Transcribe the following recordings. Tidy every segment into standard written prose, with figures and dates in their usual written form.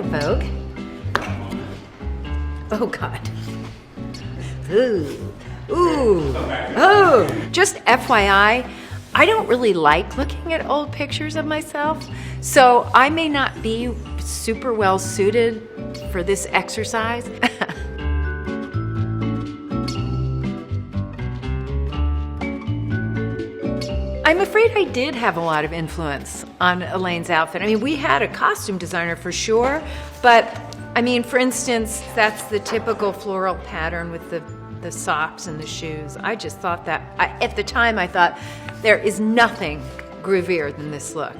Hello, Vogue. Oh, God. Ooh. Ooh. Oh. Just FYI, I don't really like looking at old pictures of myself, so I may not be super well suited for this exercise. I'm afraid I did have a lot of influence on Elaine's outfit. I mean, we had a costume designer for sure, but I mean, for instance, that's the typical floral pattern with the socks and the shoes. I just thought that, at the time I thought, there is nothing groovier than this look.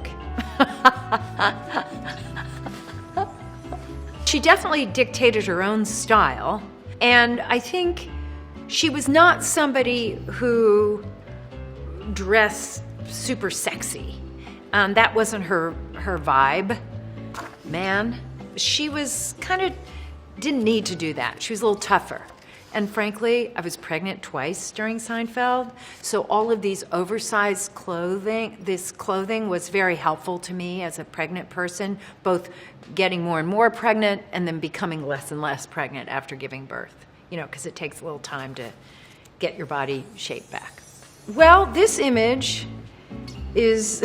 She definitely dictated her own style, and I think she was not somebody who dressed super sexy. That wasn't her vibe. Man, she was didn't need to do that. She was a little tougher. And frankly, I was pregnant twice during Seinfeld, so all of these oversized this clothing was very helpful to me as a pregnant person, both getting more and more pregnant and then becoming less and less pregnant after giving birth, because it takes a little time to get your body shaped back. Well, this image is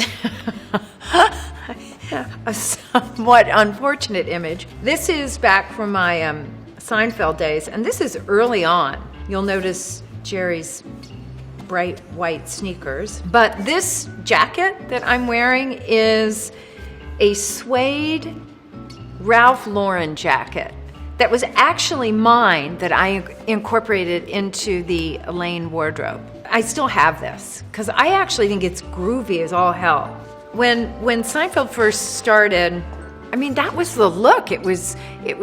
a somewhat unfortunate image. This is back from my Seinfeld days, and this is early on. You'll notice Jerry's bright white sneakers. But this jacket that I'm wearing is a suede Ralph Lauren jacket that was actually mine that I incorporated into the Elaine wardrobe. I still have this because I actually think it's groovy as all hell. When Seinfeld first started, I mean, that was the look. It was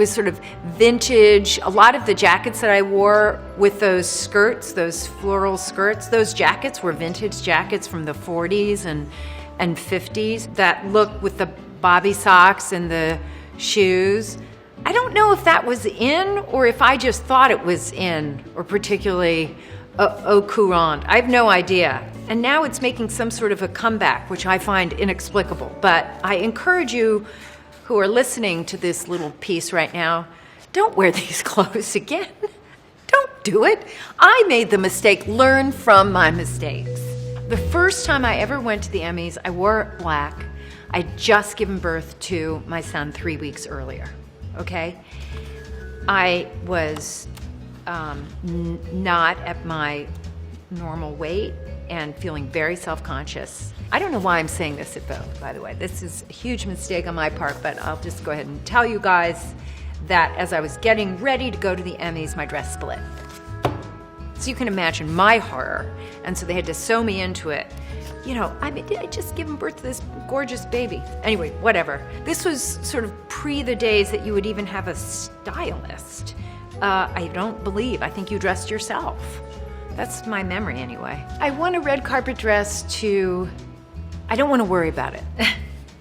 sort of vintage. A lot of the jackets that I wore with those skirts, those floral skirts, those jackets were vintage jackets from the 40s and 50s. That look with the bobby socks and the shoes. I don't know if that was in or if I just thought it was in or particularly au courant. I have no idea. And now it's making some sort of a comeback, which I find inexplicable. But I encourage you who are listening to this little piece right now, don't wear these clothes again. Don't do it. I made the mistake. Learn from my mistakes. The first time I ever went to the Emmys, I wore black. I'd just given birth to my son 3 weeks earlier, okay? I was not at my normal weight and feeling very self-conscious. I don't know why I'm saying this at Vogue, by the way. This is a huge mistake on my part, but I'll just go ahead and tell you guys that as I was getting ready to go to the Emmys, my dress split. So you can imagine my horror. And so they had to sew me into it. I mean, did I just give birth to this gorgeous baby? Anyway, whatever. This was sort of pre the days that you would even have a stylist. I don't I think you dressed yourself. That's my memory anyway. I want a red carpet dress I don't want to worry about it.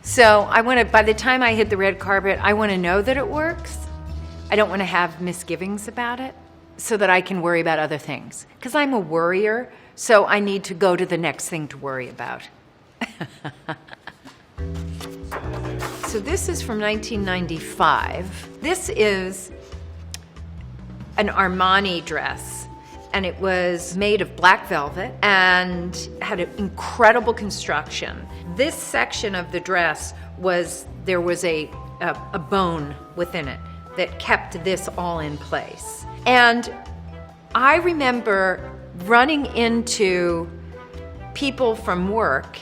So by the time I hit the red carpet, I want to know that it works. I don't want to have misgivings about it so that I can worry about other things. Because I'm a worrier, so I need to go to the next thing to worry about. So this is from 1995. This is an Armani dress, and it was made of black velvet and had an incredible construction. This section of the dress there was a bone within it that kept this all in place. And I remember running into people from work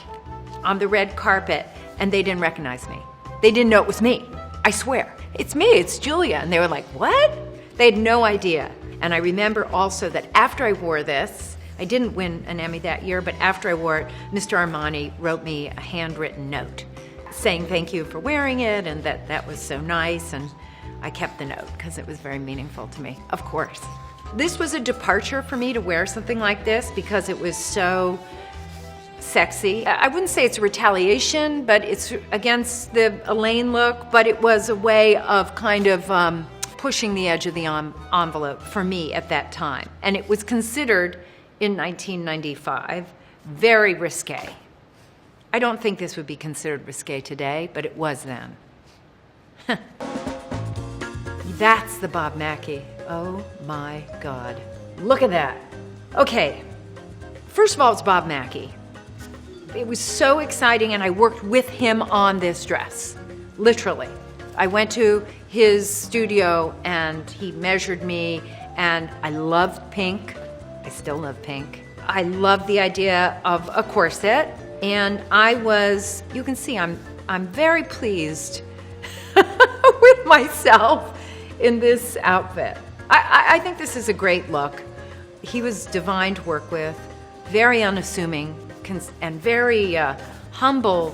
on the red carpet, and they didn't recognize me. They didn't know it was me. I swear, it's me, it's Julia. And they were like, what? They had no idea. And I remember also that after I wore this, I didn't win an Emmy that year, but after I wore it, Mr. Armani wrote me a handwritten note saying thank you for wearing it and that was so nice, and I kept the note because it was very meaningful to me, of course. This was a departure for me to wear something like this because it was so sexy. I wouldn't say it's a retaliation, but it's against the Elaine look, but it was a way of kind of pushing the edge of the envelope for me at that time. And it was considered, in 1995, very risque. I don't think this would be considered risque today, but it was then. That's the Bob Mackie. Oh my God. Look at that. Okay, first of all, it's Bob Mackie. It was so exciting, and I worked with him on this dress, literally. I went to his studio and he measured me, and I loved pink. I still love pink. I love the idea of a corset, and you can see I'm very pleased with myself in this outfit. I think this is a great look. He was divine to work with, very unassuming, and very humble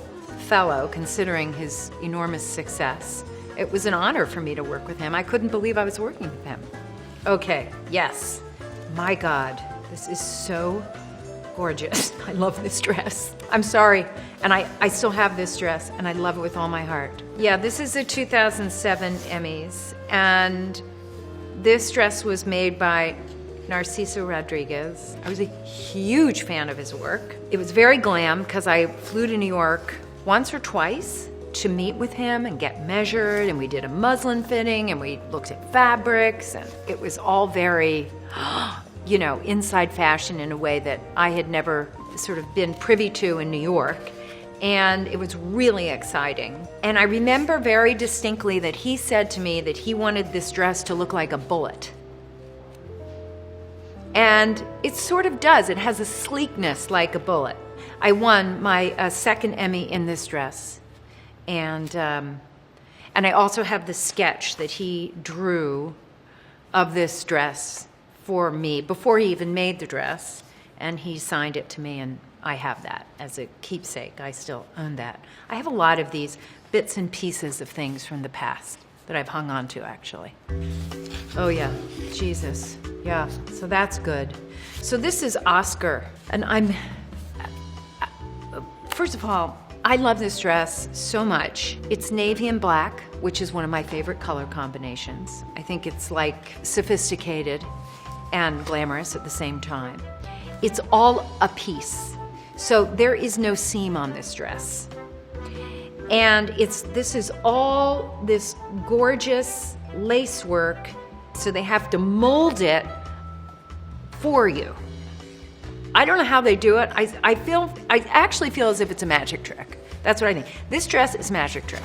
fellow considering his enormous success. It was an honor for me to work with him. I couldn't believe I was working with him. Okay, yes. My God, this is so gorgeous. I love this dress. I'm sorry, and I still have this dress, and I love it with all my heart. Yeah, this is a 2007 Emmys, and this dress was made by Narciso Rodriguez. I was a huge fan of his work. It was very glam because I flew to New York once or twice to meet with him and get measured, and we did a muslin fitting, and we looked at fabrics, and it was all very, you know, inside fashion in a way that I had never sort of been privy to in New York. And it was really exciting. And I remember very distinctly that he said to me that he wanted this dress to look like a bullet. And it sort of does. It has a sleekness like a bullet. I won my second Emmy in this dress. And I also have the sketch that he drew of this dress for me before he even made the dress. And he signed it to me, and I have that as a keepsake. I still own that. I have a lot of these bits and pieces of things from the past that I've hung on to, actually. Oh yeah, Jesus. Yeah, so that's good. So this is Oscar, and first of all, I love this dress so much. It's navy and black, which is one of my favorite color combinations. I think it's like sophisticated and glamorous at the same time. It's all a piece. So there is no seam on this dress. And this is all this gorgeous lace work, so they have to mold it for you. I don't know how they do it. I actually feel as if it's a magic trick. That's what I think. This dress is a magic trick.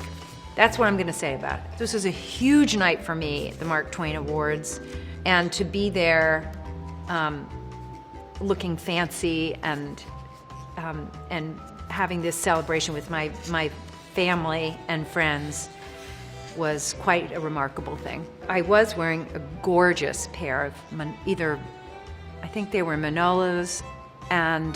That's what I'm gonna say about it. This was a huge night for me at the Mark Twain Awards, and to be there looking fancy and having this celebration with my family and friends was quite a remarkable thing. I was wearing a gorgeous pair of I think they were Manolos, and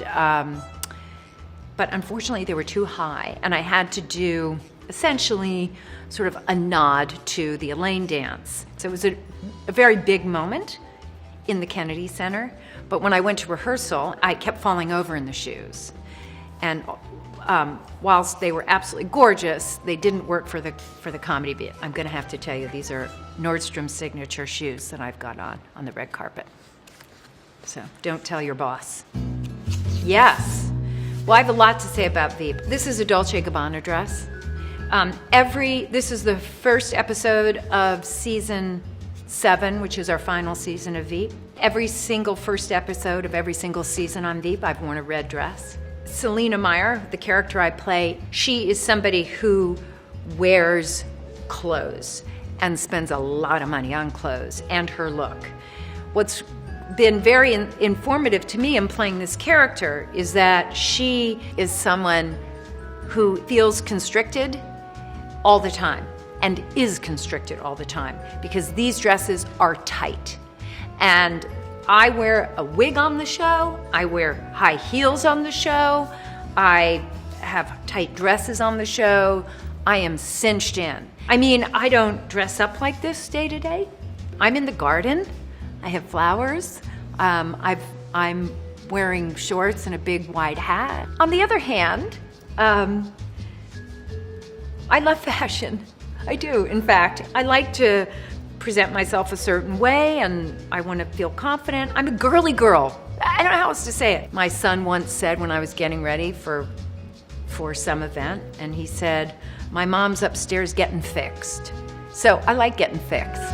but unfortunately they were too high, and I had to do essentially sort of a nod to the Elaine dance. So it was a very big moment in the Kennedy Center, but when I went to rehearsal, I kept falling over in the shoes. And whilst they were absolutely gorgeous, they didn't work for the comedy bit. I'm gonna have to tell you, these are Nordstrom's signature shoes that I've got on the red carpet. So don't tell your boss. Yes. Well, I have a lot to say about Veep. This is a Dolce & Gabbana dress. This is the first episode of season 7, which is our final season of Veep. Every single first episode of every single season on Veep, I've worn a red dress. Selena Meyer, the character I play, she is somebody who wears clothes and spends a lot of money on clothes and her look. What's been very informative to me in playing this character is that she is someone who feels constricted all the time and is constricted all the time because these dresses are tight. And I wear a wig on the show, I wear high heels on the show, I have tight dresses on the show, I am cinched in. I mean, I don't dress up like this day to day. I'm in the garden, I have flowers, I'm wearing shorts and a big wide hat. On the other hand, I love fashion. I do, in fact. I like to present myself a certain way, and I want to feel confident. I'm a girly girl. I don't know how else to say it. My son once said when I was getting ready for some event, and he said, "My mom's upstairs getting fixed." So I like getting fixed.